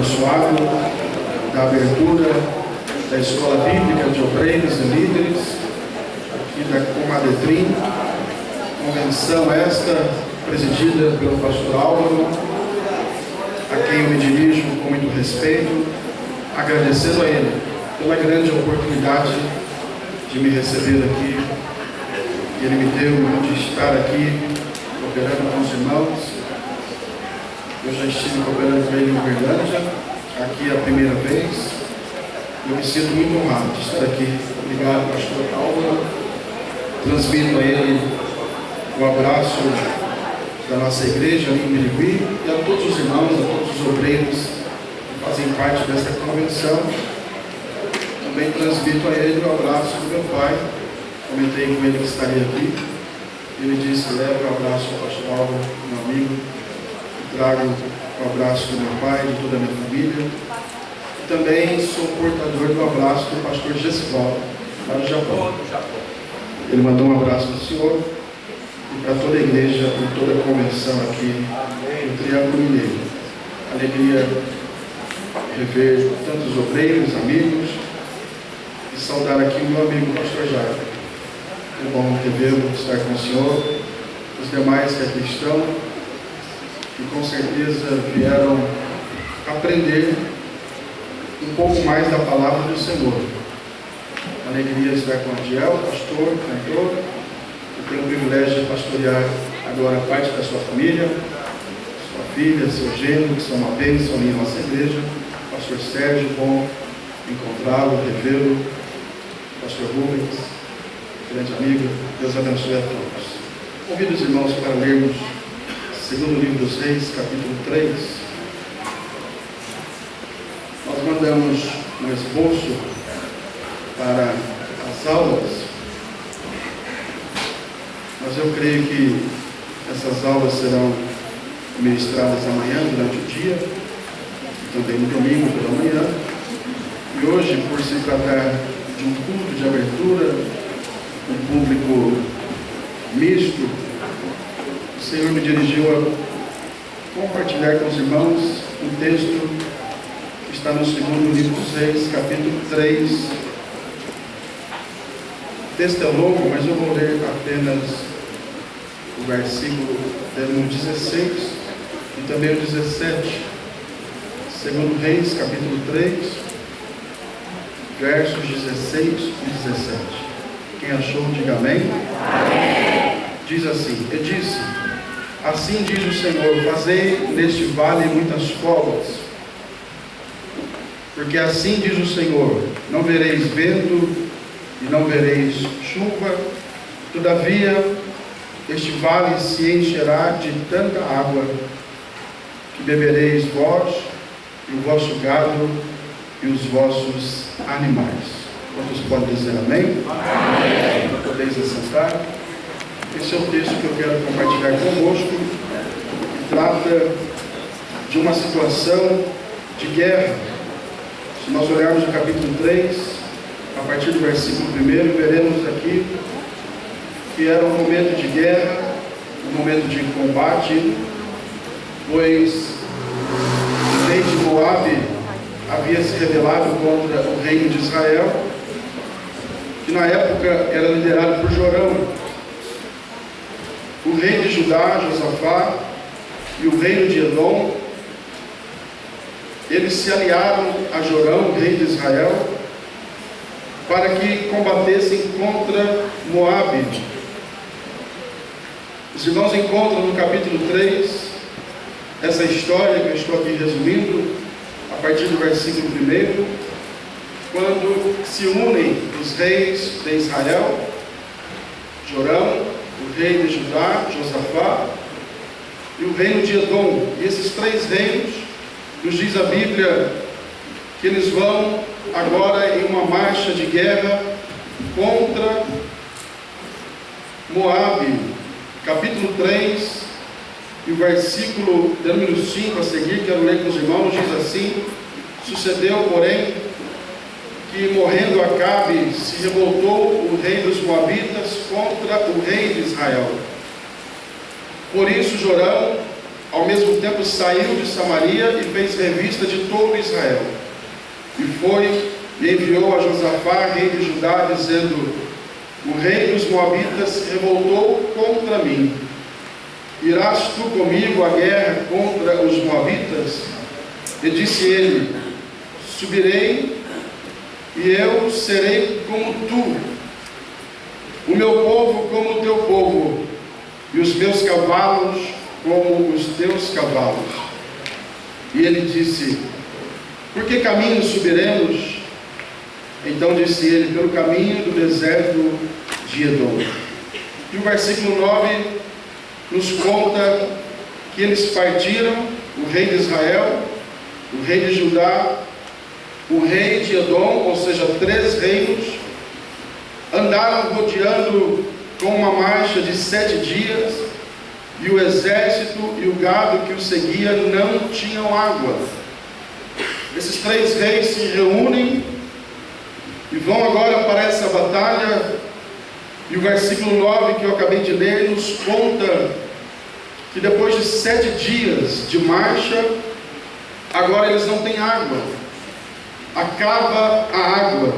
abençoado da abertura da Escola Bíblica de Obreiros e Líderes, aqui da Comadretrim, convenção esta presidida pelo pastor Álvaro, a quem eu me dirijo com muito respeito, agradecendo a ele pela grande oportunidade de me receber aqui, que ele me deu de estar aqui cooperando com os irmãos. Eu já estive cooperando com ele em Uberlândia, aqui é a primeira vez. Eu me sinto muito honrado de estar aqui. Obrigado, pastor Álvaro. Transmito a ele o abraço da nossa igreja ali em Birigui e a todos os irmãos, a todos os obreiros que fazem parte desta convenção. Também transmito a ele o abraço do meu pai. Comentei com ele que estaria aqui. Ele disse: leve o abraço ao pastor Álvaro, meu amigo. Trago o abraço do meu pai, de toda a minha família. E também sou portador do abraço do pastor Gessival, lá do Japão. Ele mandou um abraço do senhor e para toda a igreja e toda a convenção aqui no Triângulo Mineiro. Alegria rever tantos obreiros, amigos, e saudar aqui o meu amigo pastor Jairo. É bom revê-lo, estar com o senhor, os demais que aqui estão, que com certeza vieram aprender um pouco mais da palavra do Senhor. Alegria estar com o Adiel, pastor, cantor, que tem o privilégio de pastorear agora a parte da sua família, sua filha, seu gênero, que são uma bênção ali em nossa igreja. Pastor Sérgio, bom encontrá-lo, revê-lo. Pastor Rubens, grande amigo, Deus abençoe a todos. Convido os irmãos para lermos segundo livro dos Reis, capítulo 3. Nós mandamos um esboço para as aulas, mas eu creio que essas aulas serão ministradas amanhã, durante o dia, e também no domingo pela manhã. E hoje, por se tratar de um culto de abertura, um público misto, o Senhor me dirigiu a compartilhar com os irmãos um texto que está no segundo livro dos Reis, capítulo 3. O texto é longo, mas eu vou ler apenas o versículo número 16 e também o 17. Segundo Reis, capítulo 3, versos 16 e 17. Quem achou, diga amém. Amém. Diz assim: e disse: assim diz o Senhor, fazei neste vale muitas covas, porque assim diz o Senhor, não vereis vento e não vereis chuva, todavia este vale se encherá de tanta água, que bebereis vós e o vosso gado e os vossos animais. Quantos podem dizer amém? Amém. Podeis assentar. Esse é o texto que eu quero compartilhar convosco, que trata de uma situação de guerra. Se nós olharmos o capítulo 3, a partir do versículo 1, veremos aqui que era um momento de guerra, um momento de combate, pois o rei de Moabe havia se rebelado contra o reino de Israel, que na época era liderado por Jorão. O rei de Judá, Josafá, e o reino de Edom, eles se aliaram a Jorão, rei de Israel, para que combatessem contra Moabe. Os irmãos encontram no capítulo 3 essa história que eu estou aqui resumindo, a partir do versículo 1, quando se unem os reis de Israel, Jorão, o rei de Judá, Josafá, e o reino de Edom. E esses três reinos, nos diz a Bíblia, que eles vão agora em uma marcha de guerra contra Moabe. Capítulo 3, e o versículo número 5 a seguir, quero ler com os irmãos, diz assim: sucedeu, porém, que morrendo Acabe, se revoltou o rei dos Moabitas contra o rei de Israel. Por isso Jorão ao mesmo tempo saiu de Samaria e fez revista de todo Israel. E foi e enviou a Josafá, rei de Judá, dizendo: o rei dos Moabitas se revoltou contra mim. Irás tu comigo à guerra contra os Moabitas? E disse ele: subirei, e eu serei como tu, o meu povo como o teu povo, e os meus cavalos como os teus cavalos. E ele disse: por que caminho subiremos? Então disse ele: pelo caminho do deserto de Edom. E o versículo 9 nos conta que eles partiram, o rei de Israel, o rei de Judá, o rei de Edom, ou seja, 3 reinos, andaram rodeando com uma marcha de 7 dias, e o exército e o gado que o seguia não tinham água. Esses 3 reis se reúnem e vão agora para essa batalha, e o versículo 9 que eu acabei de ler nos conta que depois de 7 dias de marcha, agora eles não têm água, acaba a água.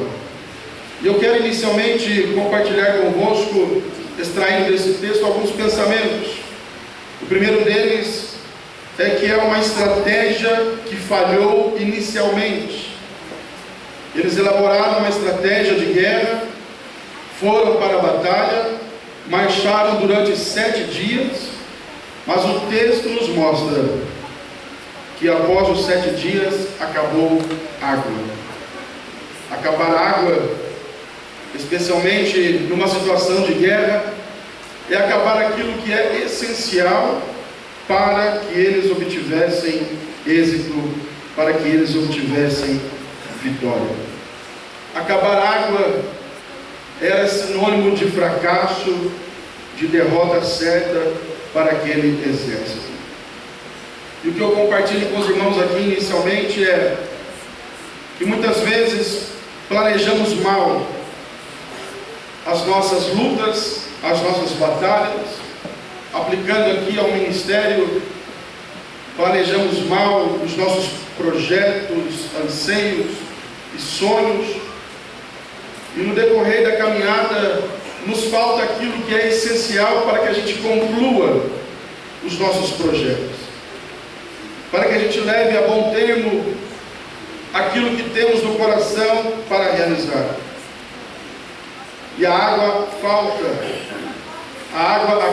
E eu quero inicialmente compartilhar convosco, extraindo desse texto, alguns pensamentos. O primeiro deles é que é uma estratégia que falhou inicialmente. Eles elaboraram uma estratégia de guerra, foram para a batalha, marcharam durante 7 dias, mas o texto nos mostra que após os 7 dias acabou água. Acabar água, especialmente numa situação de guerra, é acabar aquilo que é essencial para que eles obtivessem êxito, para que eles obtivessem vitória. Acabar água era sinônimo de fracasso, de derrota certa para aquele exército. E o que eu compartilho com os irmãos aqui inicialmente é que muitas vezes planejamos mal as nossas lutas, as nossas batalhas. Aplicando aqui ao ministério, planejamos mal os nossos projetos, anseios e sonhos, e no decorrer da caminhada nos falta aquilo que é essencial para que a gente conclua os nossos projetos, para que a gente leve a bom termo aquilo que temos no coração para realizar. E a água falta, a água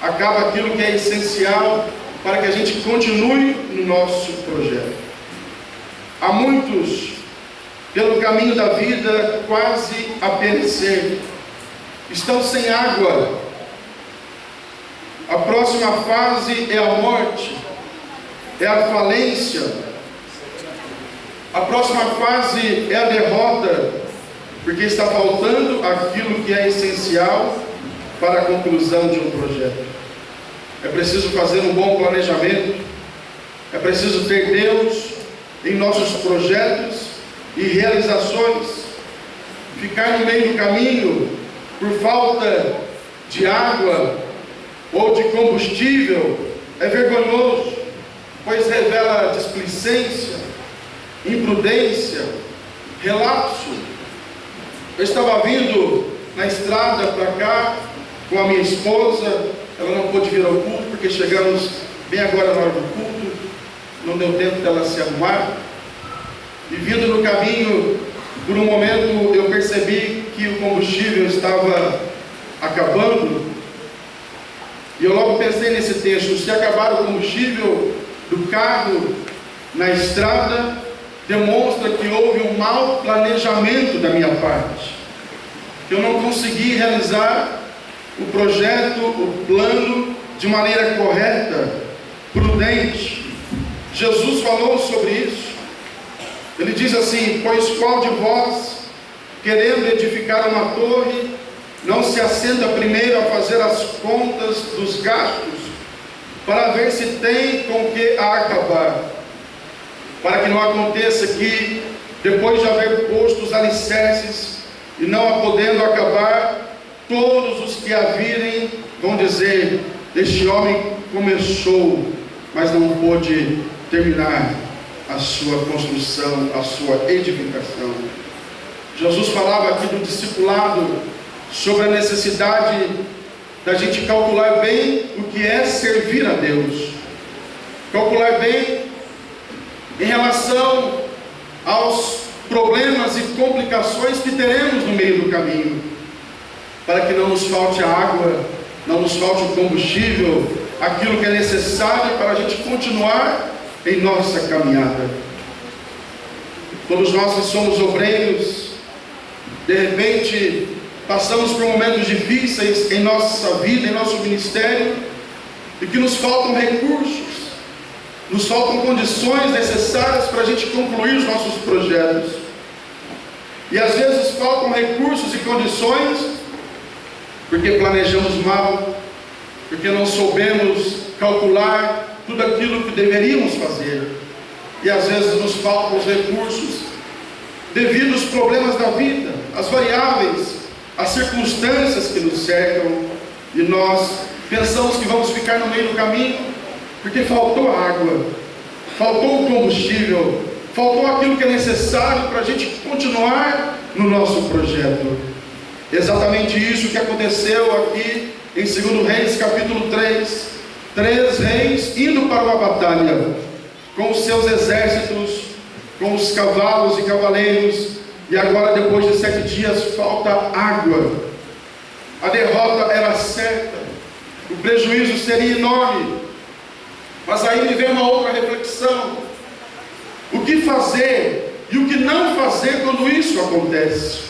acaba aquilo que é essencial para que a gente continue no nosso projeto. Há muitos pelo caminho da vida quase a perecer, estão sem água. A próxima fase é a morte, é a falência. A próxima fase é a derrota, porque está faltando aquilo que é essencial para a conclusão de um projeto. É preciso fazer um bom planejamento, é preciso ter Deus em nossos projetos e realizações. Ficar no meio do caminho por falta de água ou de combustível é vergonhoso, pois revela displicência, imprudência, relapso. Eu estava vindo na estrada para cá com a minha esposa. Ela não pôde vir ao culto porque chegamos bem agora na hora do culto, não deu tempo dela se arrumar. E vindo no caminho, por um momento eu percebi que o combustível estava acabando, e eu logo pensei nesse texto: se acabar o combustível do carro na estrada, demonstra que houve um mau planejamento da minha parte, que eu não consegui realizar o projeto, o plano de maneira correta, prudente. Jesus falou sobre isso. Ele diz assim: pois qual de vós, querendo edificar uma torre, não se assenta primeiro a fazer as contas dos gastos, para ver se tem com que a acabar, para que não aconteça que, depois de haver posto os alicerces, e não a podendo acabar, todos os que a virem vão dizer: este homem começou, mas não pôde terminar a sua construção, a sua edificação. Jesus falava aqui do discipulado, sobre a necessidade da gente calcular bem o que é servir a Deus, calcular bem em relação aos problemas e complicações que teremos no meio do caminho, para que não nos falte a água, não nos falte o combustível, aquilo que é necessário para a gente continuar em nossa caminhada. Todos nós que somos obreiros, de repente passamos por momentos difíceis em nossa vida, em nosso ministério, e que nos faltam recursos, nos faltam condições necessárias para a gente concluir os nossos projetos. E às vezes faltam recursos e condições porque planejamos mal, porque não soubemos calcular tudo aquilo que deveríamos fazer. E às vezes nos faltam os recursos devido aos problemas da vida, às variáveis, às circunstâncias que nos cercam, e nós pensamos que vamos ficar no meio do caminho porque faltou água, faltou o combustível, faltou aquilo que é necessário para a gente continuar no nosso projeto. Exatamente isso que aconteceu aqui em 2 Reis capítulo 3. 3 reis indo para uma batalha com os seus exércitos, com os cavalos e cavaleiros, e agora depois de 7 dias falta água. A derrota era certa, o prejuízo seria enorme. Mas aí me vem uma outra reflexão: o que fazer e o que não fazer quando isso acontece?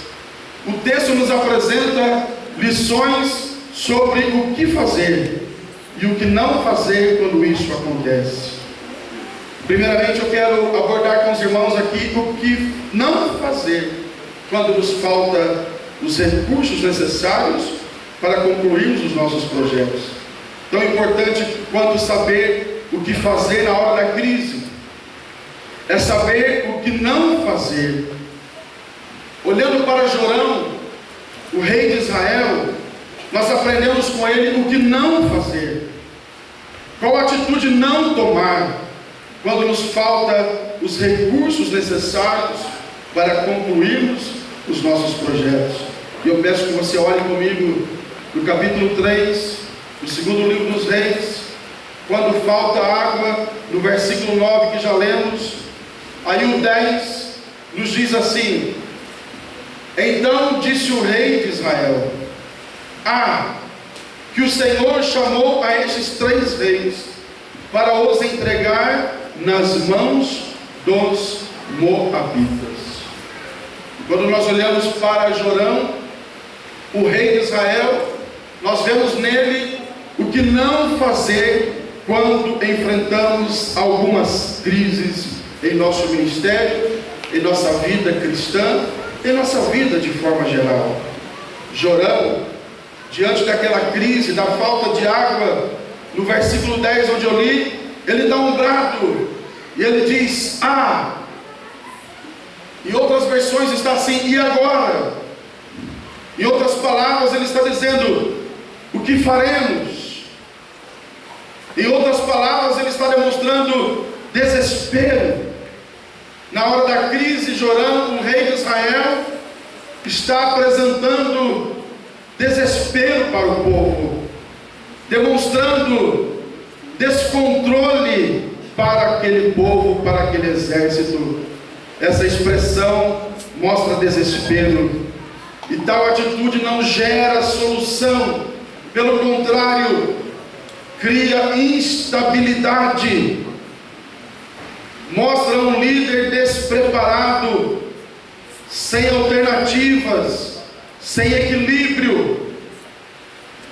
O texto nos apresenta lições sobre o que fazer e o que não fazer quando isso acontece. Primeiramente eu quero abordar com os irmãos aqui o que não fazer quando nos falta os recursos necessários para concluirmos os nossos projetos. Tão importante quanto saber o que fazer na hora da crise é saber o que não fazer. Olhando para Jorão, o rei de Israel, nós aprendemos com ele o que não fazer, qual atitude não tomar quando nos falta os recursos necessários para concluirmos os nossos projetos. E eu peço que você olhe comigo no capítulo 3, no segundo livro dos Reis, quando falta água, no versículo 9 que já lemos. Aí o 10 nos diz assim: então disse o rei de Israel: que o Senhor chamou a estes 3 reis para os entregar nas mãos dos moabitas. Quando nós olhamos para Jorão, o rei de Israel, nós vemos nele o que não fazer quando enfrentamos algumas crises em nosso ministério, em nossa vida cristã, em nossa vida de forma geral. Jorão, diante daquela crise, da falta de água, no versículo 10 onde eu li, ele dá um brado, e ele diz: em outras versões está assim: e agora? Em outras palavras ele está dizendo: o que faremos? Em outras palavras ele está demonstrando desespero. Na hora da crise, Jorão, o rei de Israel, está apresentando desespero para o povo, demonstrando descontrole para aquele povo, para aquele exército. Essa expressão mostra desespero, e tal atitude não gera solução, pelo contrário, cria instabilidade, mostra um líder despreparado, sem alternativas, sem equilíbrio.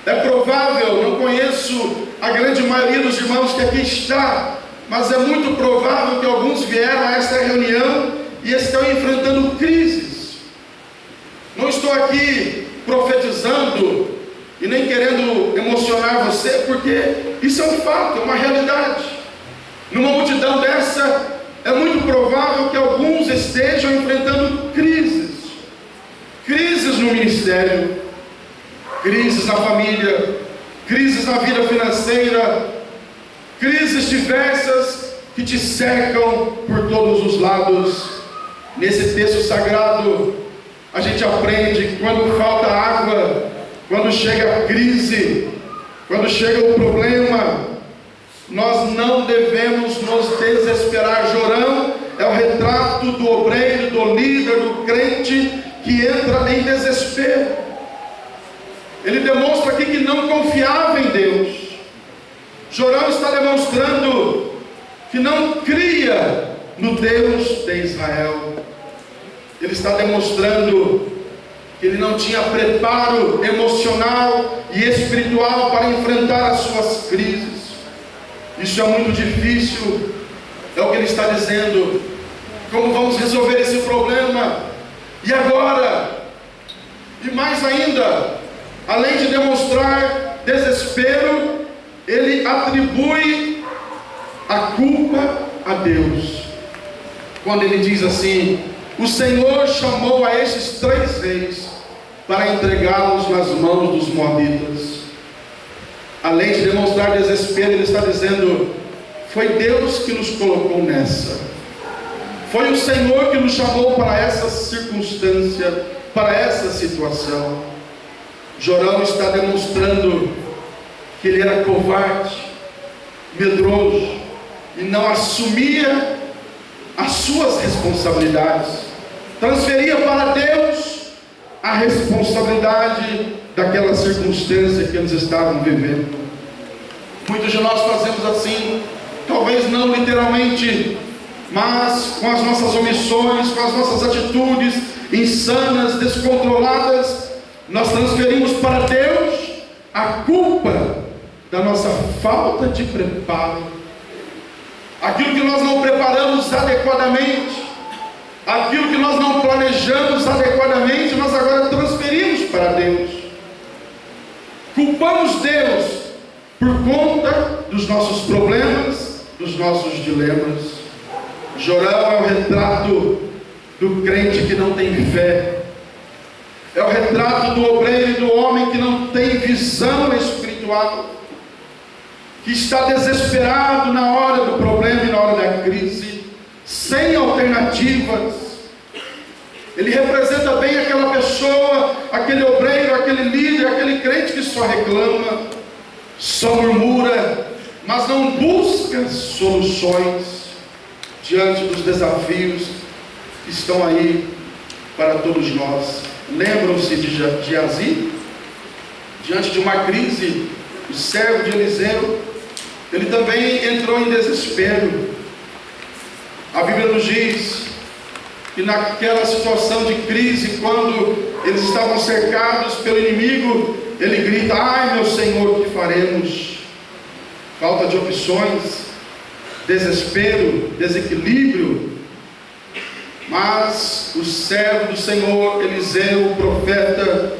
É provável, não conheço a grande maioria dos irmãos que aqui está, mas é muito provável que alguns vieram a esta reunião e estão enfrentando crises. Não estou aqui profetizando e nem querendo emocionar você, porque isso é um fato, é uma realidade. Numa multidão dessa, é muito provável que alguns estejam enfrentando crises. Crises no ministério, crises na família, crises na vida financeira, financeira, crises diversas que te cercam por todos os lados. Nesse texto sagrado, a gente aprende que quando falta água, quando chega a crise, quando chega o problema, nós não devemos nos desesperar. Jorão é o retrato do obreiro, do líder, do crente que entra em desespero. Ele demonstra aqui que não confiava em Deus. Jorão está demonstrando que não cria no Deus de Israel. Ele está demonstrando que ele não tinha preparo emocional e espiritual para enfrentar as suas crises. Isso é muito difícil, é o que ele está dizendo. Como vamos resolver esse problema? E agora? E mais ainda, além de demonstrar desespero, ele atribui a culpa a Deus. Quando ele diz assim: o Senhor chamou a estes 3 reis para entregá-los nas mãos dos moabitas. Além de demonstrar desespero, ele está dizendo: foi Deus que nos colocou nessa. Foi o Senhor que nos chamou para essa circunstância, para essa situação. Jorão está demonstrando que ele era covarde, medroso, e não assumia as suas responsabilidades. Transferia para Deus a responsabilidade daquela circunstância que eles estavam vivendo. Muitos de nós fazemos assim, talvez não literalmente, mas com as nossas omissões, com as nossas atitudes insanas, descontroladas, nós transferimos para Deus a culpa da nossa falta de preparo. Aquilo que nós não preparamos adequadamente, aquilo que nós não planejamos adequadamente, nós agora transferimos para Deus. Culpamos Deus por conta dos nossos problemas, dos nossos dilemas. Jorão é o retrato do crente que não tem fé. É o retrato do obreiro e do homem que não tem visão espiritual, que está desesperado na hora do problema e na hora da crise, sem alternativas. Ele representa bem aquela pessoa, aquele obreiro, aquele líder, aquele crente que só reclama, só murmura, mas não busca soluções diante dos desafios que estão aí para todos nós. Lembram-se de Geazi? Diante de uma crise, o servo de Eliseu, ele também entrou em desespero. A Bíblia nos diz que naquela situação de crise, quando eles estavam cercados pelo inimigo, ele grita: ai meu Senhor, o que faremos? Falta de opções, desespero, desequilíbrio. Mas o servo do Senhor, Eliseu, o profeta,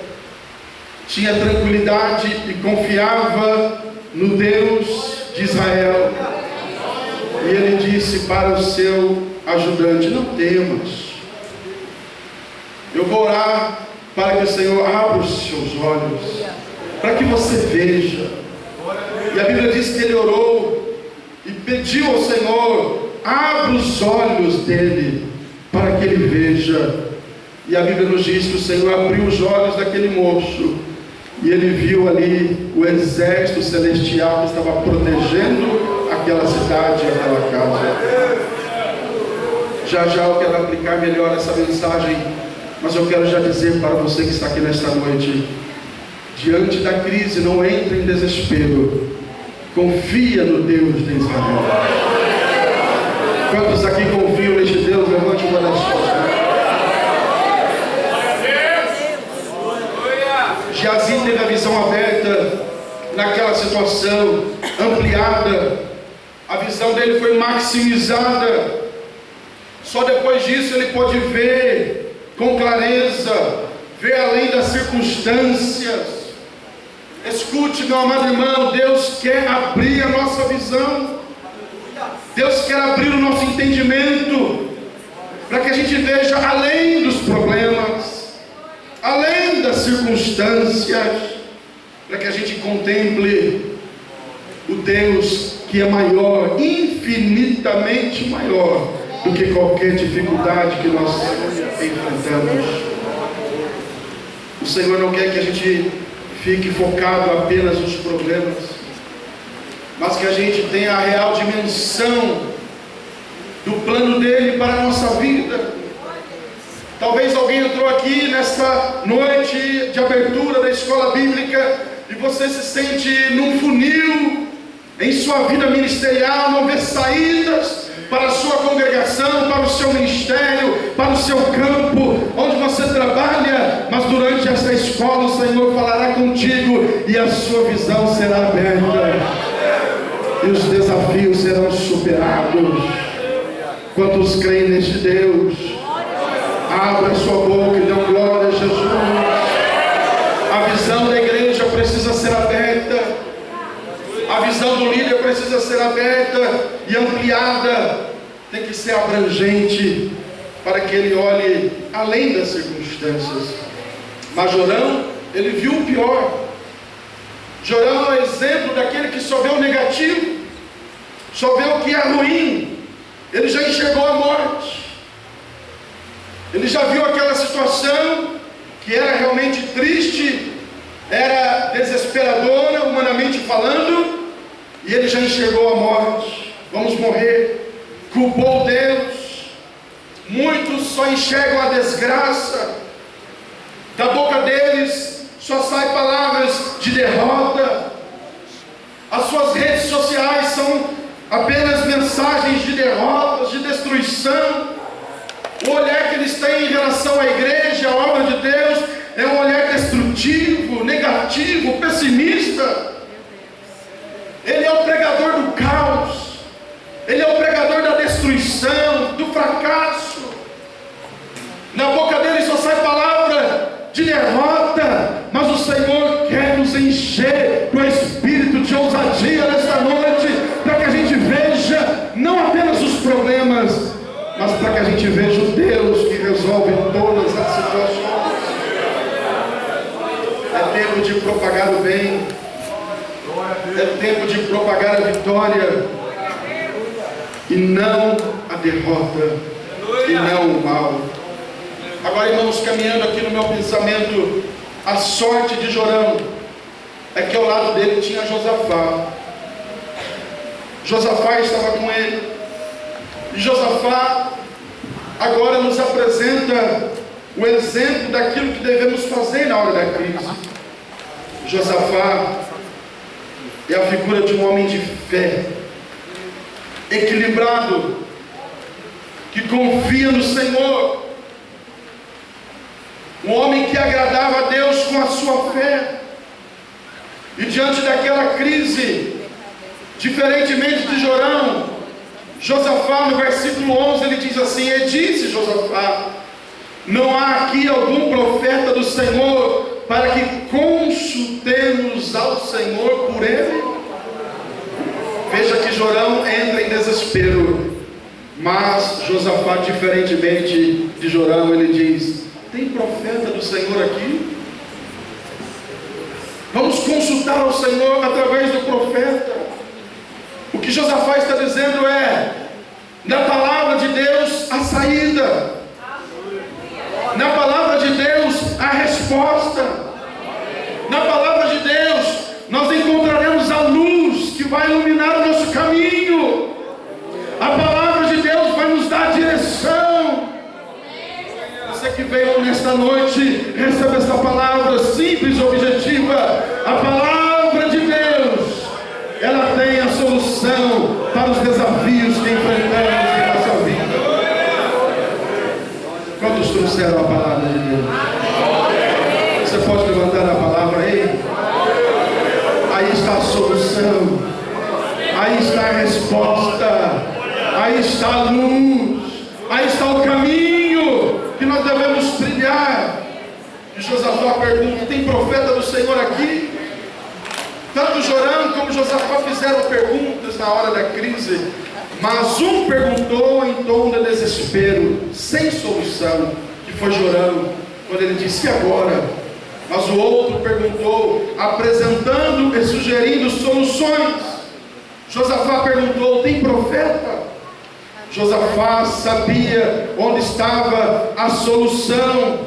tinha tranquilidade e confiava no Deus de Israel. E ele disse para o seu ajudante: não temas, eu vou orar para que o Senhor abra os seus olhos, para que você veja. E a Bíblia diz que ele orou e pediu ao Senhor: abra os olhos dele, para que ele veja. E a Bíblia nos diz que o Senhor abriu os olhos daquele moço, e ele viu ali o exército celestial que estava protegendo aquela cidade, aquela casa. Já já eu quero aplicar melhor essa mensagem, mas eu quero já dizer para você que está aqui nesta noite: diante da crise, não entre em desespero, confia no Deus de Israel. Quantos aqui confiam neste Deus? Levante uma das suas mãos. Geazi teve a visão aberta naquela situação, ampliada. A visão dele foi maximizada. Só depois disso ele pôde ver com clareza, ver além das circunstâncias. Escute, meu amado irmão, Deus quer abrir a nossa visão. Deus quer abrir o nosso entendimento, para que a gente veja além dos problemas, além das circunstâncias, para que a gente contemple o Deus que é maior, infinitamente maior do que qualquer dificuldade que nós enfrentamos. O Senhor não quer que a gente fique focado apenas nos problemas, mas que a gente tenha a real dimensão do plano dele para a nossa vida. Talvez alguém entrou aqui nesta noite de abertura da escola bíblica e você se sente num funil em sua vida ministerial, não vê saídas para a sua congregação, para o seu ministério, para o seu campo, onde você trabalha, mas durante esta escola o Senhor falará contigo e a sua visão será aberta e os desafios serão superados. Quantos creem neste Deus? Abra sua boca e dê glória a Jesus. A visão da igreja precisa ser aberta. A visão do líder precisa ser aberta e ampliada. Tem que ser abrangente para que ele olhe além das circunstâncias. Mas Jorão, ele viu o pior. Jorão é o exemplo daquele que só vê o negativo, só vê o que é ruim. Ele já enxergou a morte. Ele já viu aquela situação que era realmente triste, era desesperadora, humanamente falando, e ele já enxergou a morte. Vamos morrer. Culpou Deus. Muitos só enxergam a desgraça. Da boca deles só saem palavras de derrota. As suas redes sociais são apenas mensagens de derrotas, de destruição. O olhar que eles têm em relação à igreja, à obra de Deus, é um olhar destrutivo, negativo, pessimista. Ele é o pregador do caos. Ele é o pregador da destruição, do fracasso. Na boca dele só sai palavra de derrota. Mas o Senhor quer nos encher com espírito de ousadia nesta noite, para que a gente veja não apenas os problemas, mas para que a gente veja o Deus que resolve todas as situações. É tempo de propagar o bem. É tempo de propagar a vitória e não a derrota, e não o mal. Agora, irmãos, caminhando aqui no meu pensamento, a sorte de Jorão é que ao lado dele tinha Josafá. Josafá estava com ele. E Josafá agora nos apresenta o exemplo daquilo que devemos fazer na hora da crise. Josafá é a figura de um homem de fé, equilibrado, que confia no Senhor, um homem que agradava a Deus com a sua fé. E diante daquela crise, diferentemente de Jorão, Josafá, no versículo 11, ele diz assim: e disse Josafá: não há aqui algum profeta do Senhor para que consultemos ao Senhor por ele? Veja que Jorão entra em desespero, mas Josafá, diferentemente de Jorão, ele diz: tem profeta do Senhor aqui? Vamos consultar ao Senhor através do profeta. O que Josafá está dizendo é: na palavra de Deus a saída, na palavra de Deus a resposta, na palavra de Deus nós encontraremos a luz que vai iluminar o nosso caminho. A palavra de Deus vai nos dar direção. Você que veio nesta noite, recebe esta palavra simples e objetiva. A palavra de Deus, ela tem a solução para os desafios que enfrentamos em nossa vida. Quantos trouxeram a palavra de Deus? Você pode levantar a palavra aí? Aí está a solução, aí está a resposta, aí está a luz, aí está o caminho que nós devemos trilhar. E Josafá pergunta: tem profeta do Senhor aqui? Tanto Jorão como Josafá fizeram perguntas na hora da crise, mas um perguntou em tom de desespero, sem solução, que foi Jorão, quando ele disse: e agora? Mas o outro perguntou, apresentando e sugerindo soluções. Josafá perguntou: tem profeta? Josafá sabia onde estava a solução.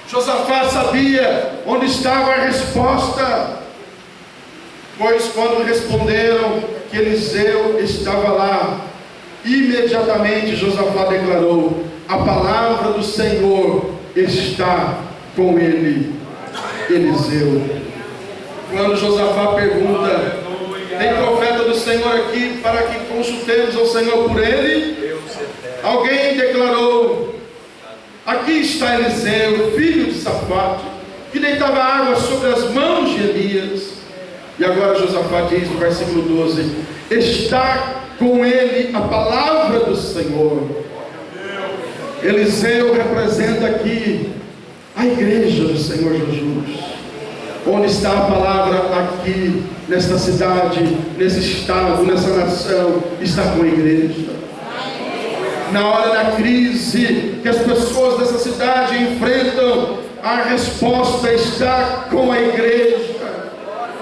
Josafá sabia onde estava a resposta. Pois quando responderam que Eliseu estava lá, imediatamente Josafá declarou: a palavra do Senhor está com ele. Eliseu. Quando Josafá pergunta: tem profeta do Senhor aqui para que consultemos ao Senhor por ele? Alguém declarou: aqui está Eliseu, filho de Safate, que deitava água sobre as mãos de Elias. E agora Josafá diz no versículo 12: está com ele a palavra do Senhor. Eliseu representa aqui a igreja do Senhor Jesus. Onde está a palavra aqui, nesta cidade, nesse estado, nessa nação, está com a igreja. Na hora da crise que as pessoas dessa cidade enfrentam, a resposta está com a igreja.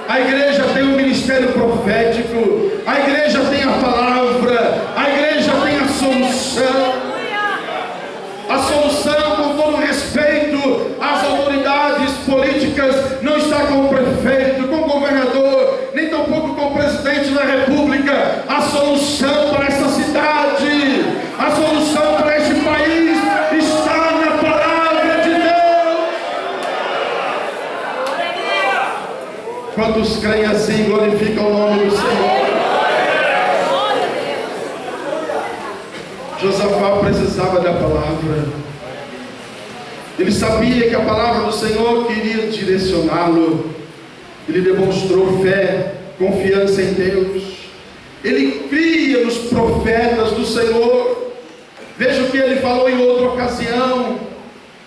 A igreja tem um ministério profético, a igreja tem a palavra, a igreja tem a solução. A solução, com todo respeito às autoridades políticas, não está com o prefeito, com o governador, nem tampouco com o presidente da república. A solução para essa cidade, a solução para este país está na palavra de Deus. Quantos creem assim, glorificam o nome do Senhor. Josafá precisava da palavra. Ele sabia que a palavra do Senhor queria direcioná-lo. Ele demonstrou fé, confiança em Deus. Ele cria nos profetas do Senhor. Veja o que ele falou em outra ocasião: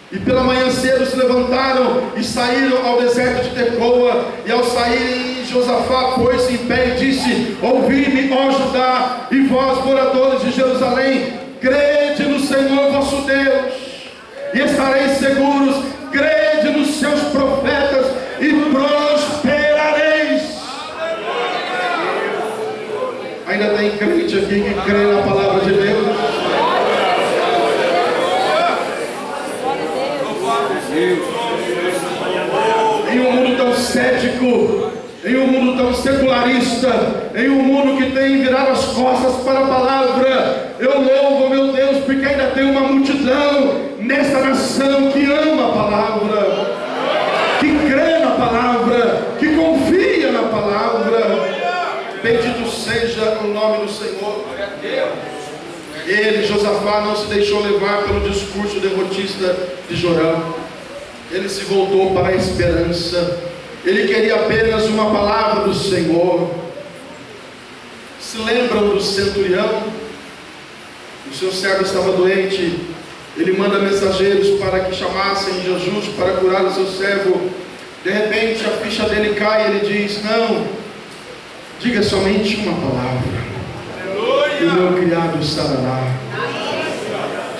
e pela manhã cedo se levantaram e saíram ao deserto de Tecoa. E ao saírem, Josafá pôs-se em pé e disse: ouvi-me, ó Judá, e vós, moradores de Jerusalém, crede no Senhor vosso Deus, e estareis seguros. Crede nos seus profetas e prosperareis. Ainda tem crente aqui que crê na palavra de Deus? Em um mundo tão cético, em um mundo tão secularista, em um mundo que tem virado as costas para a palavra, eu louvo, meu Deus, porque ainda tem uma multidão nesta nação que ama a palavra, que crê na palavra, que confia na palavra. Bendito seja o nome do Senhor. Ele, Josafá, não se deixou levar pelo discurso derrotista de Jorão. Ele se voltou para a esperança. Ele queria apenas uma palavra do Senhor. Se lembram do centurião? O seu servo estava doente. Ele manda mensageiros para que chamassem Jesus para curar o seu servo. De repente a ficha dele cai e ele diz: não, diga somente uma palavra e o meu criado estará lá.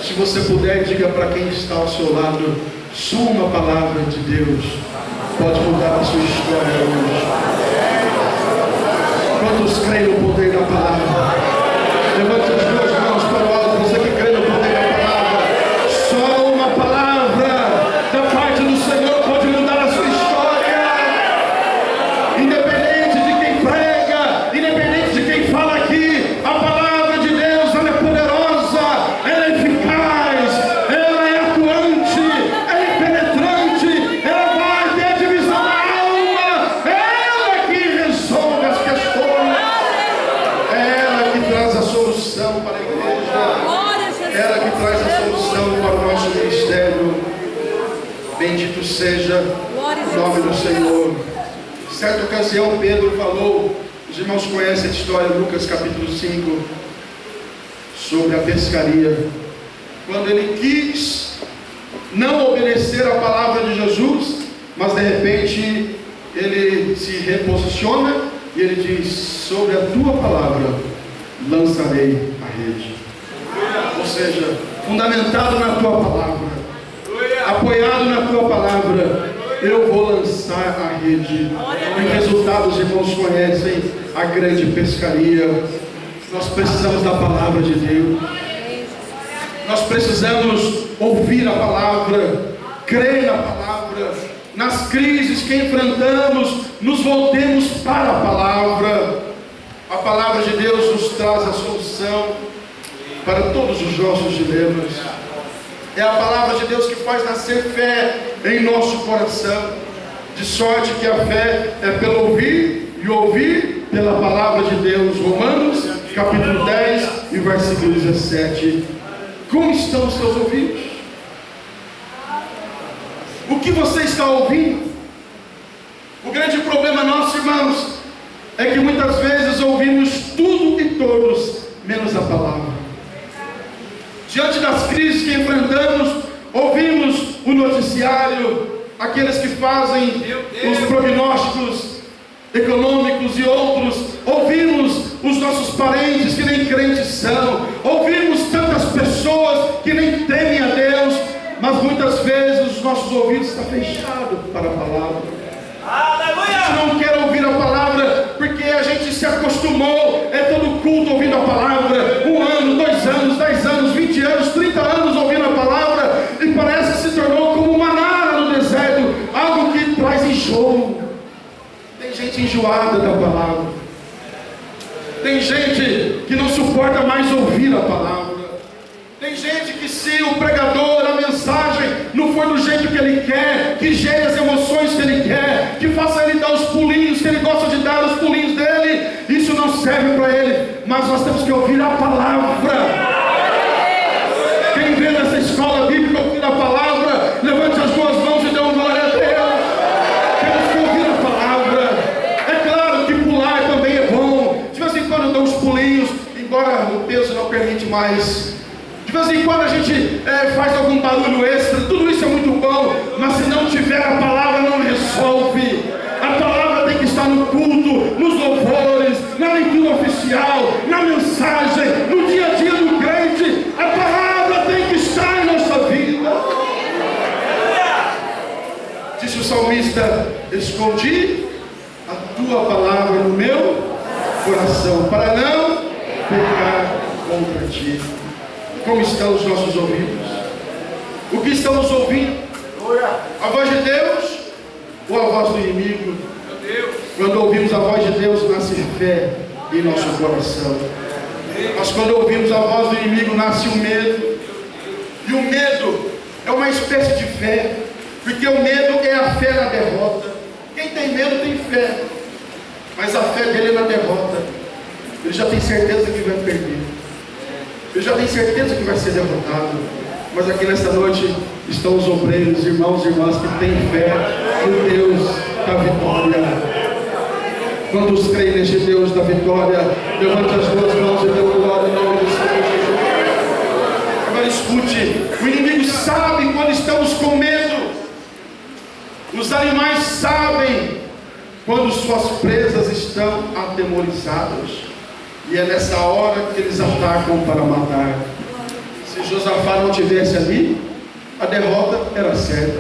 Se você puder, diga para quem está ao seu lado: só uma palavra de Deus pode mudar a sua história hoje. Quantos creem no poder da palavra? Levante as duas mãos para o alto, você que crê no poder da palavra. Só uma palavra da parte do Senhor pode mudar a sua história. Independente de quem prega, independente de quem fala aqui, a palavra de Deus, ela é poderosa, ela é eficaz, ela é atuante, ela é penetrante, ela vai ter a divisão da alma, ela que resolve as questões, ela que traz a solução para a igreja, ela que traz a solução para o nosso ministério. Bendito seja o nome do Senhor. Certa ocasião Pedro falou, os irmãos conhecem a história, Lucas capítulo 5, sobre a pescaria. Quando ele quis não obedecer a palavra de Jesus, mas de repente ele se reposiciona e ele diz: sobre a tua palavra lançarei a rede. Ou seja, fundamentado na tua palavra, apoiado na tua palavra, eu vou lançar a rede. E o resultado, os irmãos conhecem, a grande pescaria. Nós precisamos da palavra de Deus. Nós precisamos ouvir a palavra, crer na palavra. Nas crises que enfrentamos, nos voltemos para a palavra. A palavra de Deus nos traz a solução para todos os nossos dilemas. É a palavra de Deus que faz nascer fé em nosso coração. De sorte que a fé é pelo ouvir e ouvir pela palavra de Deus. Romanos capítulo 10 e versículo 17. Como estão os seus ouvidos? O que você está ouvindo? O grande problema nosso, irmãos, é que muitas vezes ouvimos tudo e todos, menos a palavra. Diante das crises que enfrentamos, ouvimos o noticiário, aqueles que fazem os prognósticos econômicos e outros, ouvimos os nossos parentes que nem crentes são, ouvimos tantas pessoas que nem temem a Deus, mas muitas vezes os nossos ouvidos estão fechados para a palavra. A gente não quer ouvir a palavra porque a gente se acostumou, é todo culto ouvindo a palavra, 1 ano, 2 anos, 10 anos, 20 anos, 30 anos ouvindo a palavra, e parece que se tornou como uma maná no deserto, algo que traz enjoo. Tem gente enjoada da palavra, tem gente que não suporta mais ouvir a palavra, tem gente que, se o pregador, a mensagem não for do jeito que ele quer, que gere as emoções que ele quer, que faça ele dar os pulinhos que ele gosta de dar, os pulinhos dele, isso não serve para ele. Mas nós temos que ouvir a palavra. Quem vê nessa escola bíblica ouvir a palavra, levante as duas mãos e dê uma glória a Deus. Temos que ouvir a palavra. É claro que pular também é bom, de vez em quando eu dou uns pulinhos, embora o peso não permite mais. De vez em quando a gente faz algum barulho extra, tudo isso é muito bom, mas se não tiver a palavra, não resolve. A palavra tem que estar no culto, nos louvores, na leitura oficial, na mensagem, no dia a dia do crente. A palavra tem que estar em nossa vida. Disse o salmista: escondi a tua palavra no meu coração, para não pecar contra ti. Como estão os nossos ouvidos? O que estamos ouvindo? A voz de Deus ou a voz do inimigo? Quando ouvimos a voz de Deus, nasce fé em nosso coração. Mas quando ouvimos a voz do inimigo, nasce o medo. E o medo é uma espécie de fé, porque o medo é a fé na derrota. Quem tem medo tem fé, mas a fé dele é na derrota. Ele já tem certeza que vai perder. Eu já tenho certeza que vai ser derrotado. Mas aqui nesta noite estão os obreiros, irmãos e irmãs que têm fé no Deus da vitória. Quantos creem neste Deus da vitória? Levante as duas mãos e dê glória em nome do Senhor Jesus. Agora escute: o inimigo sabe quando estamos com medo. Os animais sabem quando suas presas estão atemorizadas. E é nessa hora que eles atacam para matar. Se Josafá não tivesse ali, a derrota era certa.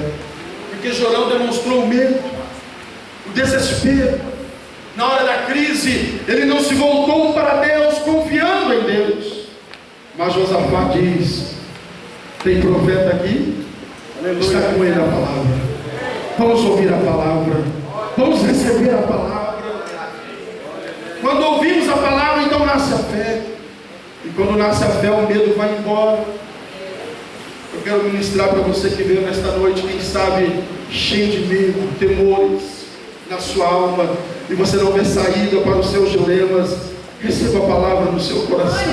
Porque Jorão demonstrou o medo, o desespero. Na hora da crise, ele não se voltou para Deus, confiando em Deus. Mas Josafá diz: tem profeta aqui? Aleluia. Está com ele a palavra. Vamos ouvir a palavra. Vamos receber a palavra. Quando ouvimos a palavra, então nasce a fé. E quando nasce a fé, o medo vai embora. Eu quero ministrar para você que veio nesta noite, quem sabe cheio de medo, temores na sua alma, e você não vê saída para os seus dilemas. Receba a palavra no seu coração,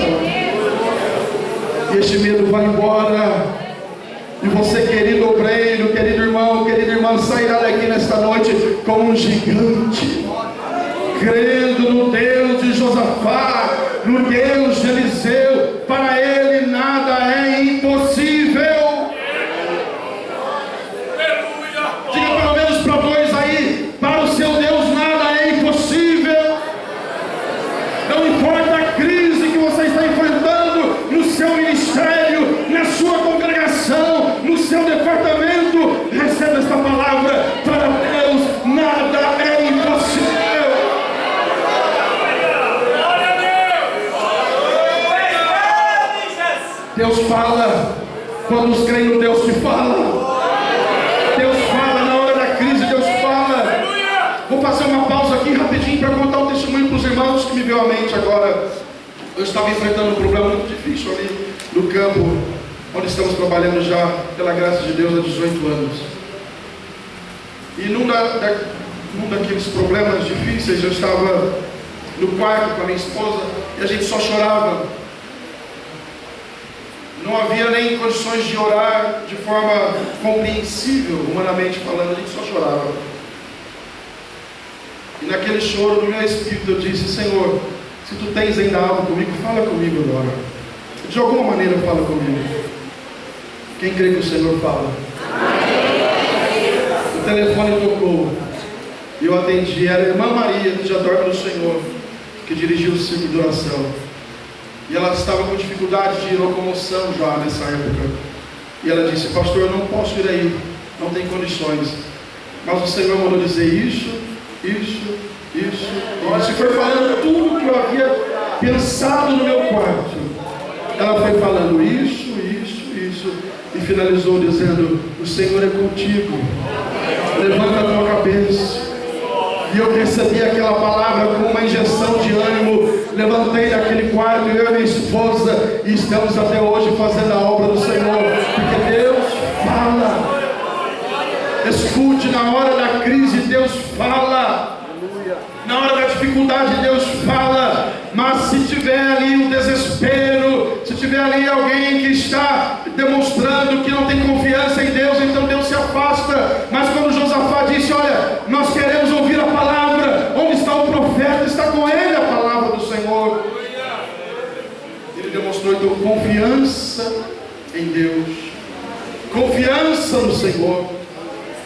e este medo vai embora. E você, querido obreiro, querido irmão, querida irmã, sairá daqui nesta noite como um gigante, crendo no Deus de Josafá, no Deus de Eliseu. Para ele nada é impossível. Diga pelo menos para dois aí: para o seu Deus nada é impossível. Não importa a crise que você está enfrentando no seu ministério, na sua congregação, no seu departamento, receba esta palavra: para Deus nada é impossível. Deus fala quando os creem no Deus que fala. Deus fala na hora da crise, Deus fala. Vou fazer uma pausa aqui rapidinho para contar um testemunho para os irmãos que me veio à mente agora. Eu estava enfrentando um problema muito difícil ali no campo, onde estamos trabalhando já, pela graça de Deus, há 18 anos. E num daqueles problemas difíceis, eu estava no quarto com a minha esposa e a gente só chorava. Não havia nem condições de orar de forma compreensível, humanamente falando, a gente só chorava. E naquele choro, no meu espírito, eu disse: Senhor, se tu tens ainda algo comigo, fala comigo agora. De alguma maneira, fala comigo. Quem crê que o Senhor fala? O telefone tocou e eu atendi. Era a irmã Maria, que já dorme no Senhor, que dirigiu o círculo de oração. E ela estava com dificuldade de locomoção já nessa época. E ela disse: pastor, eu não posso ir aí, não tem condições. Mas o Senhor mandou dizer isso. E foi falando tudo que eu havia pensado no meu quarto. Ela foi falando isso. E finalizou dizendo: o Senhor é contigo. Levanta a tua cabeça. E eu recebi aquela palavra com uma injeção de ânimo. Levantei daquele quarto, eu e minha esposa, e estamos até hoje fazendo a obra do Senhor, porque Deus fala. Escute, na hora da crise Deus fala, na hora da dificuldade Deus fala. Mas se tiver ali um desespero, se tiver ali alguém que está demonstrando que não tem confiança em Deus, então Deus se afasta. Mas quando Josafá disse: olha, nós queremos ouvir a palavra, onde está o profeta? Está com ele a palavra do Senhor. Ele demonstrou então confiança em Deus, confiança no Senhor.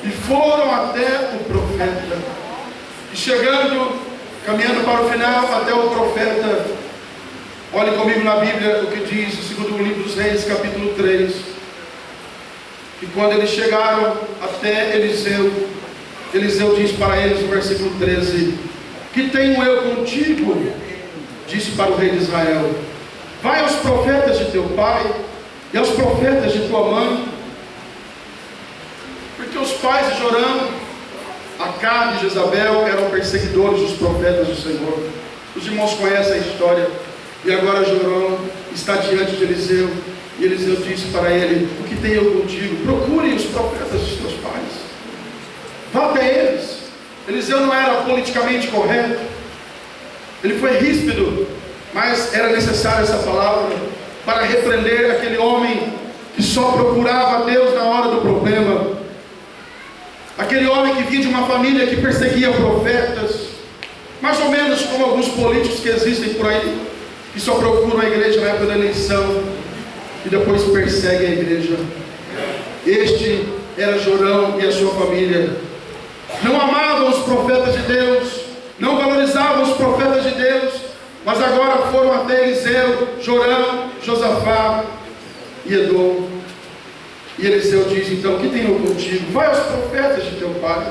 E foram até o profeta. E chegando, caminhando para o final, até o profeta. Olhe comigo na Bíblia o que diz o segundo livro dos Reis, capítulo 3. E quando eles chegaram até Eliseu, Eliseu diz para eles no versículo 13: que tenho eu contigo? Disse para o rei de Israel: vai aos profetas de teu pai e aos profetas de tua mãe. Porque os pais de Jorão, Acabe e Jezabel, eram perseguidores dos profetas do Senhor. Os irmãos conhecem a história. E agora Jorão está diante de Eliseu. E Eliseu disse para ele: o que tenho eu contigo? Procure os profetas dos teus pais, vá até eles. Eliseu não era politicamente correto, ele foi ríspido, mas era necessária essa palavra para repreender aquele homem que só procurava Deus na hora do problema. Aquele homem que vinha de uma família que perseguia profetas, mais ou menos como alguns políticos que existem por aí, que só procuram a igreja na época da eleição e depois perseguem a igreja. Este era Jorão e a sua família. Não amavam os profetas de Deus, não valorizavam os profetas de Deus, mas agora foram até Eliseu, Jorão, Josafá e Edom. E Eliseu diz então: que tenho contigo? Vai aos profetas de teu pai,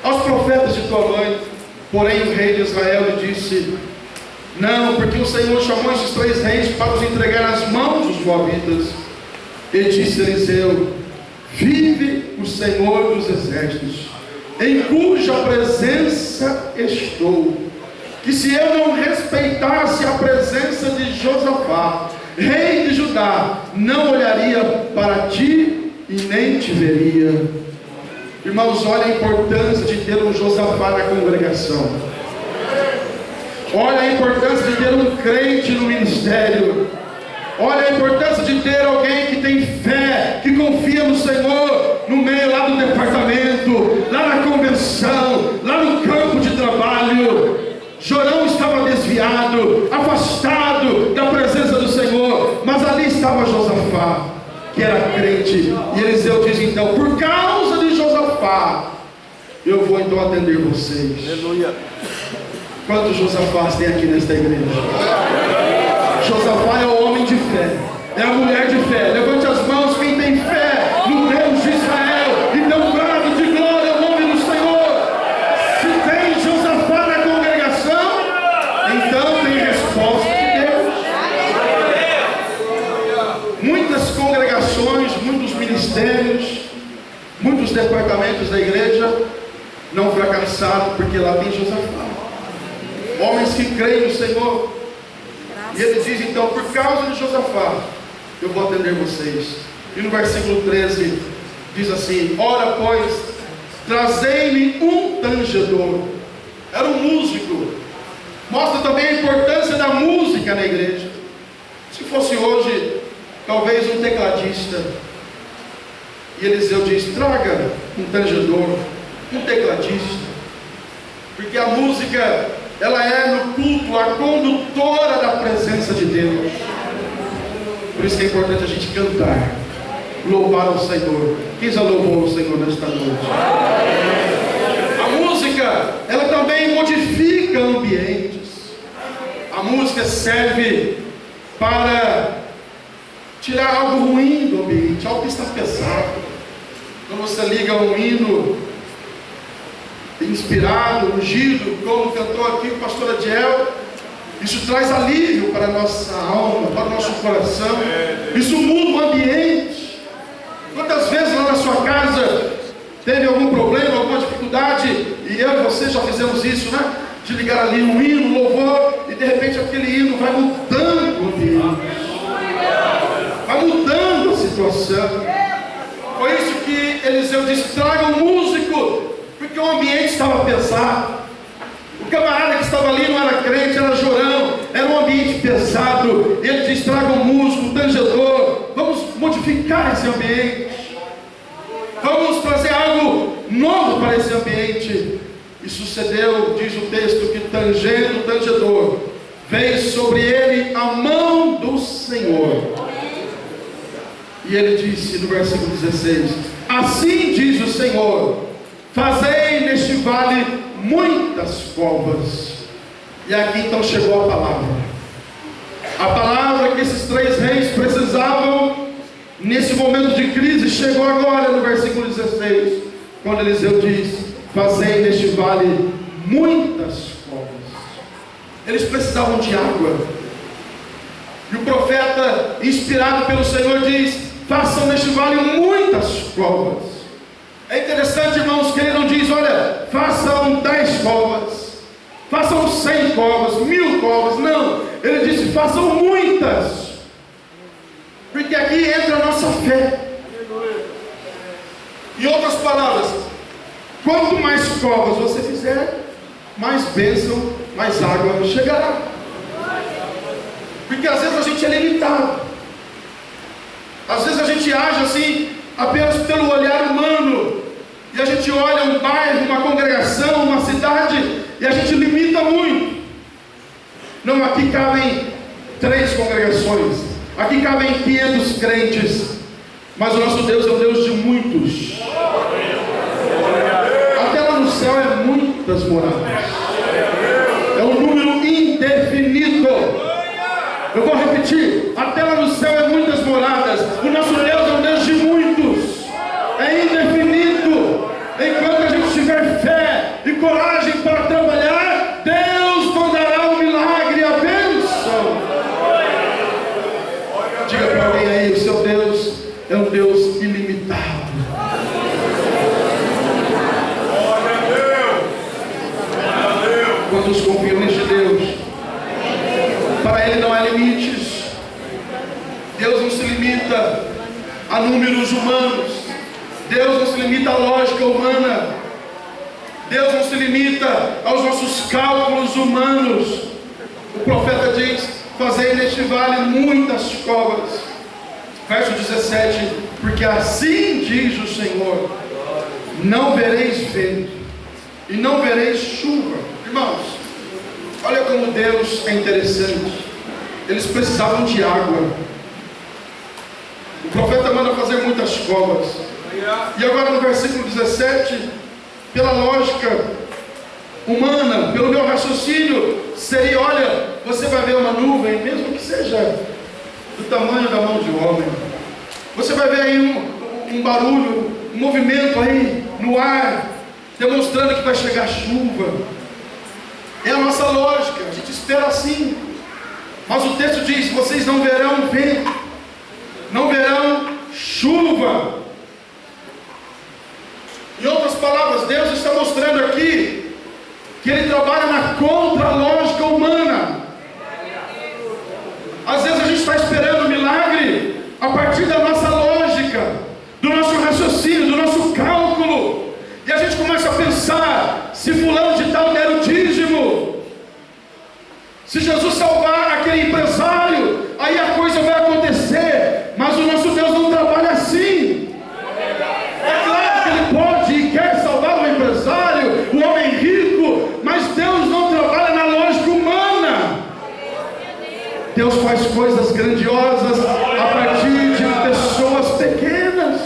aos profetas de tua mãe. Porém o rei de Israel lhe disse: não, porque o Senhor chamou esses 3 reis para os entregar nas mãos dos moabitas. E disse Eliseu: vive o Senhor dos exércitos, em cuja presença estou, que se eu não respeitasse a presença de Josafá, rei de Judá, não olharia para ti e nem te veria. Irmãos, olha a importância de ter um Josafá na congregação. Olha a importância de ter um crente no ministério. Olha a importância de ter alguém que tem fé, que confia no Senhor, no meio lá do departamento, lá na convenção, lá no campo de trabalho. Jorão estava desviado, afastado da presença do Senhor, mas ali estava Josafá, que era crente. E Eliseu diz então: por causa de Josafá, eu vou então atender vocês. Aleluia. Quantos Josafás tem aqui nesta igreja? Josafá é o homem de fé, é a mulher de fé. Levante as mãos quem tem fé no Deus de Israel e dê um brado de glória ao nome do Senhor. Se tem Josafá na congregação, então tem resposta de Deus. Muitas congregações, muitos ministérios, muitos departamentos da igreja não fracassaram, porque lá tem Josafá, homens que creem no Senhor. E ele diz então: por causa de Josafá, eu vou atender vocês. E no versículo 13 diz assim: ora pois, trazei-me um tangedor. Era um músico. Mostra também a importância da música na igreja. Se fosse hoje, talvez um tecladista. E Eliseu diz: traga um tangedor, um tecladista, porque a música, ela é no culto a condutora da presença de Deus. Por isso que é importante a gente cantar, louvar ao Senhor. Quem já louvou o Senhor nesta noite? A música, ela também modifica ambientes. A música serve para tirar algo ruim do ambiente, algo que está pesado. Quando você liga um hino inspirado, ungido, como cantou aqui o pastor Adiel, isso traz alívio para a nossa alma, para o nosso coração. Isso muda o ambiente. Quantas vezes lá na sua casa teve algum problema, alguma dificuldade, e eu e você já fizemos isso, né? De ligar ali um hino, um louvor, e de repente aquele hino vai mudando o ambiente, vai mudando a situação. Foi isso que Eliseu disse: traga um músico, porque o ambiente estava pesado. O camarada que estava ali não era crente, era jorão, era um ambiente pesado. Ele diz: traga um músico, um tangedor, vamos modificar esse ambiente, vamos trazer algo novo para esse ambiente. E sucedeu, diz o texto, que tangendo o tangedor, veio sobre ele a mão do Senhor. E ele disse no versículo 16: assim diz o Senhor, fazei neste vale muitas covas. E aqui então chegou a palavra que esses três reis precisavam nesse momento de crise. Chegou agora no versículo 16, quando Eliseu diz: fazei neste vale muitas covas. Eles precisavam de água, e o profeta, inspirado pelo Senhor, diz: façam neste vale muitas covas. É interessante, irmãos, que ele não diz: olha, façam 10 covas, façam 100 covas, 1000 covas. Não, ele disse: façam muitas, porque aqui entra a nossa fé. Em outras palavras, quanto mais covas você fizer, mais bênção, mais água chegará. Porque às vezes a gente é limitado. Às vezes a gente age assim, apenas pelo olhar humano, e a gente olha um bairro, uma congregação, uma cidade, e a gente limita muito. Não, aqui cabem 3 congregações, aqui cabem 500 crentes, mas o nosso Deus é um Deus de muitos. Até lá no céu é muitas moradas, é um número indefinido. Eu vou repetir: até lá no céu é muitas moradas. O nosso Deus é um Deus de muitos, é indefinido. Enquanto a gente tiver fé e coragem para trabalhar, Deus mandará o milagre e a bênção. Diga para alguém aí: o seu Deus é um Deus ilimitado. Quantos confiam neste Deus? Para Ele não há limites. Deus não se limita a números humanos. Deus não se limita à lógica humana. Deus não se limita aos nossos cálculos humanos. O profeta diz: fazei neste vale muitas covas. Verso 17: porque assim diz o Senhor, não vereis vento e não vereis chuva. Irmãos, olha como Deus é interessante. Eles precisavam de água. O profeta manda fazer muitas covas. E agora no versículo 17, pela lógica humana, pelo meu raciocínio, seria: olha, você vai ver uma nuvem, mesmo que seja do tamanho da mão de um homem, você vai ver aí um barulho, um movimento aí no ar, demonstrando que vai chegar chuva. É a nossa lógica, a gente espera assim. Mas o texto diz: vocês não verão vento, não chuva. Em outras palavras, Deus está mostrando aqui que Ele trabalha na contra-lógica humana. Às vezes a gente está esperando um milagre a partir da nossa lógica, do nosso raciocínio, do nosso cálculo. E a gente começa a pensar, se fulano de tal der o dízimo, se Jesus salvar aquele empresário, aí a coisa vai acontecer. Mas o nosso Deus não trabalha assim. É claro que Ele pode e quer salvar o empresário, o homem rico, mas Deus não trabalha na lógica humana. Deus faz coisas grandiosas a partir de pessoas pequenas.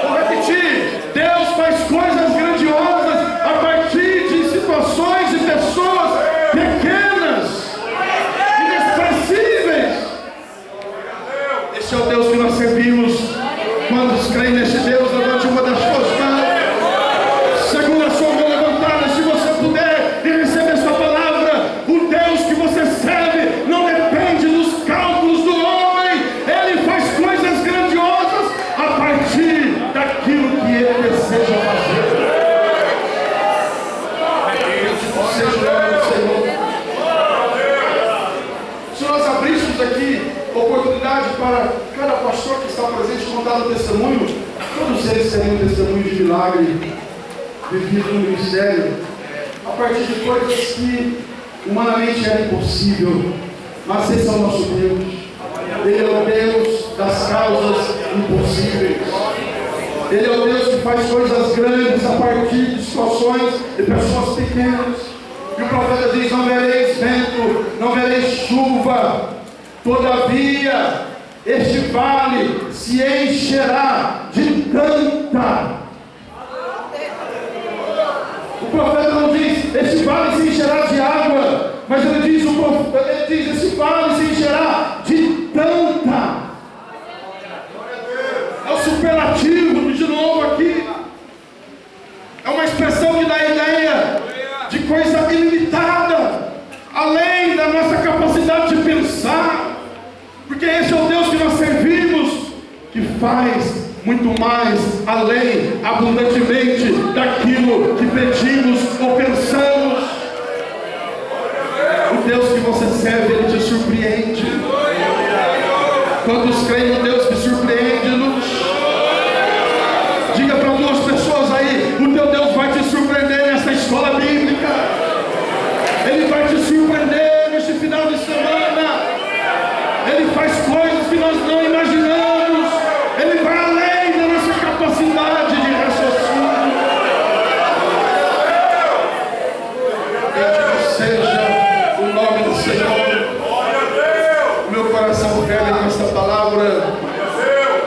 Vou repetir: Deus faz coisas grandiosas a partir de situações e pessoas pequenas, inexpressíveis. Esse é o Deus que nós servimos. Quantos creem nesse Deus? Levante uma das suas mãos, segura a sua mão levantada, se você puder, e recebe essa palavra. O Deus que você serve não depende dos cálculos do homem. Ele faz coisas grandiosas a partir daquilo que Ele deseja fazer. Seja o nome do Senhor. Se nós abríssemos aqui oportunidade para cada pastor que está presente contar o testemunho, todos eles seriam testemunho de milagre vivido no ministério, a partir de coisas que humanamente era impossível. Mas esse é o nosso Deus. Ele é o Deus das causas impossíveis. Ele é o Deus que faz coisas grandes a partir de situações de pessoas pequenas. E o profeta diz: não vereis vento, não vereis chuva, todavia este vale se encherá de tanta. O profeta não diz: este vale se encherá de água, mas ele diz: este vale se encherá de tanta. É o superlativo, de novo aqui. É uma expressão que dá a ideia de coisa ilimitada, além da nossa capacidade de pensar. Porque esse é o Deus que nós servimos, que faz muito mais, além, abundantemente, daquilo que pedimos ou pensamos. O Deus que você serve, Ele te surpreende. Quantos creem no Deus que surpreende-nos? Diga para duas pessoas aí: o teu Deus vai te surpreender nessa escola bíblica. Ele vai te surpreender neste final de semana. Ele faz coisas que nós não imaginamos. Ele vai além da nossa capacidade de raciocínio. Bendito seja o nome do Senhor. O meu coração ferve com esta palavra,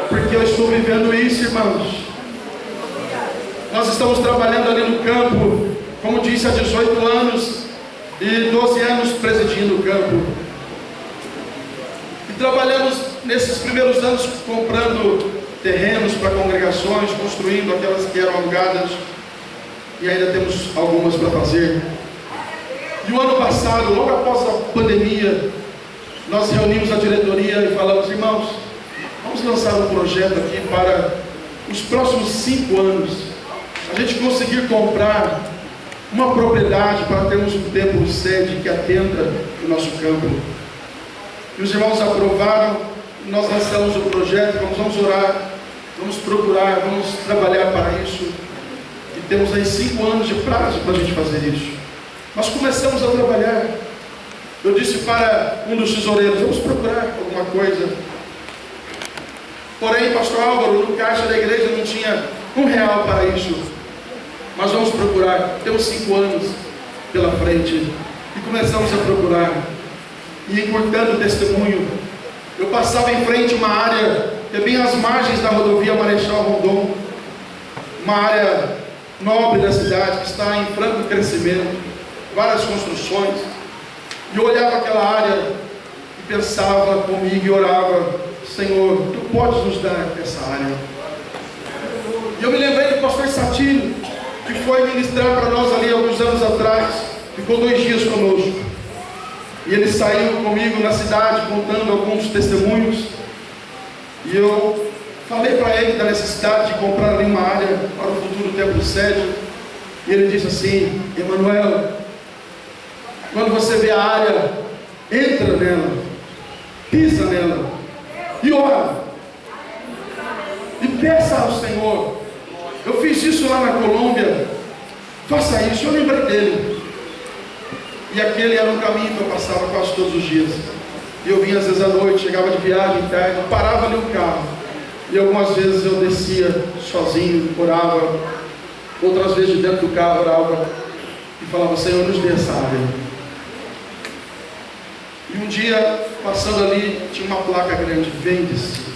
porque eu estou vivendo isso, irmãos. Nós estamos trabalhando ali no campo, como disse, há 18 anos e 12 anos presidindo o campo. Trabalhamos nesses primeiros anos comprando terrenos para congregações, construindo aquelas que eram alugadas, e ainda temos algumas para fazer. E o ano passado, logo após a pandemia, nós reunimos a diretoria e falamos: irmãos, vamos lançar um projeto aqui para os próximos 5 anos, a gente conseguir comprar uma propriedade para termos um templo sede que atenda o nosso campo. E os irmãos aprovaram, nós lançamos o projeto, vamos orar, vamos procurar, vamos trabalhar para isso. E temos aí 5 anos de prazo para a gente fazer isso. Nós começamos a trabalhar. Eu disse para um dos tesoureiros: vamos procurar alguma coisa. Porém, pastor Álvaro, no caixa da igreja não tinha R$1 para isso. Mas vamos procurar, temos 5 anos pela frente. E começamos a procurar. E encurtando o testemunho, eu passava em frente a uma área que é bem às margens da rodovia Marechal Rondon, uma área nobre da cidade que está em franco crescimento, várias construções. E eu olhava aquela área e pensava comigo e orava: Senhor, Tu podes nos dar essa área. E eu me lembrei do pastor Satino, que foi ministrar para nós ali alguns anos atrás, ficou 2 dias conosco. E ele saiu comigo na cidade contando alguns testemunhos. E eu falei para ele da necessidade de comprar ali uma área para o futuro templo sede. E ele disse assim: Emanuel, quando você vê a área, entra nela, pisa nela e ora. E peça ao Senhor. Eu fiz isso lá na Colômbia. Faça isso. Eu lembrei dele. E aquele era um caminho que eu passava quase todos os dias. E eu vinha às vezes à noite, chegava de viagem tarde, parava ali o carro. E algumas vezes eu descia sozinho, orava. Outras vezes de dentro do carro orava. E falava: Senhor, nos dê essa área. E um dia, passando ali, tinha uma placa grande: vende-se.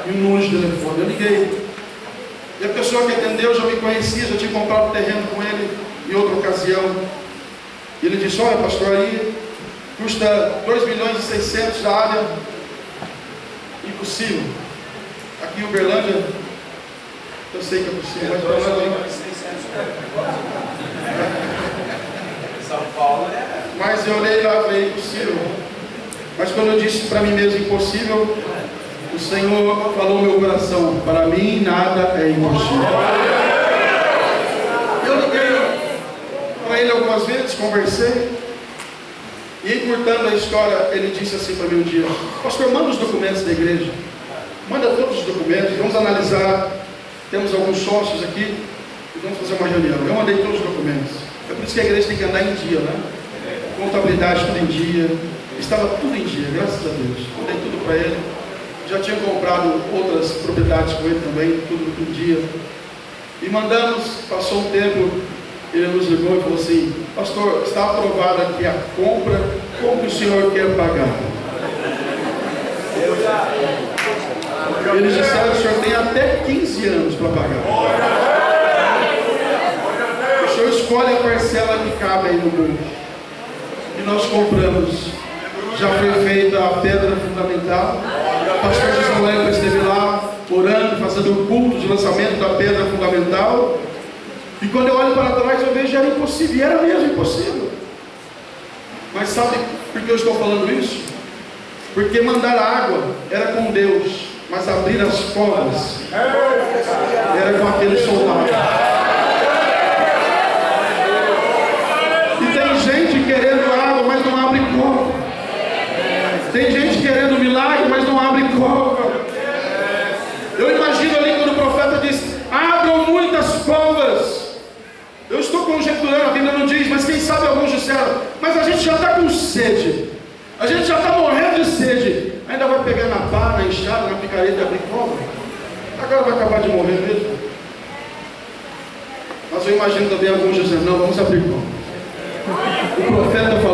E um número de telefone. Eu liguei. E a pessoa que atendeu já me conhecia, já tinha comprado terreno com ele em outra ocasião. E ele disse: olha, pastor, aí custa 2.600.000 da área. Impossível. Aqui em Uberlândia, eu sei que é possível, mas para lá São Paulo é. Mas eu olhei lá e falei: impossível. Mas quando eu disse para mim mesmo impossível, o Senhor falou no meu coração: para mim nada é impossível. Eu liguei para ele algumas vezes, conversei. E encurtando a história, ele disse assim para mim um dia: pastor, manda os documentos da igreja. Manda todos os documentos, vamos analisar. Temos alguns sócios aqui e vamos fazer uma reunião. Eu mandei todos os documentos. É por isso que a igreja tem que andar em dia, né? Contabilidade tudo em dia. Estava tudo em dia, graças a Deus. Mandei tudo para ele. Já tinha comprado outras propriedades com ele também, tudo em dia. E mandamos, passou um tempo, ele nos ligou e falou assim: pastor, está aprovada aqui a compra, como que o senhor quer pagar? Eles disseram: o senhor tem até 15 anos para pagar. O senhor escolhe a parcela que cabe aí no bolso. E nós compramos. Já foi feita a pedra fundamental. O pastor José Lembra esteve lá orando, fazendo o culto de lançamento da pedra fundamental. E quando eu olho para trás, eu vejo que era impossível. E era mesmo impossível. Mas sabe por que eu estou falando isso? Porque mandar água era com Deus, mas abrir as covas era com aquele soldado. E tem gente querendo água, mas não abre cova. Tem gente querendo milagre, mas não abre cova. Eu imagino ali quando o profeta diz: abram muitas covas. Eu estou conjecturando, a Bíblia não diz, mas quem sabe alguns disseram: mas a gente já está com sede. A gente já está morrendo de sede. Ainda vai pegar na pá, na enxada, na picareta e abrir cova? Agora vai acabar de morrer mesmo. Mas eu imagino também alguns dizendo: não, vamos abrir cova. O profeta falou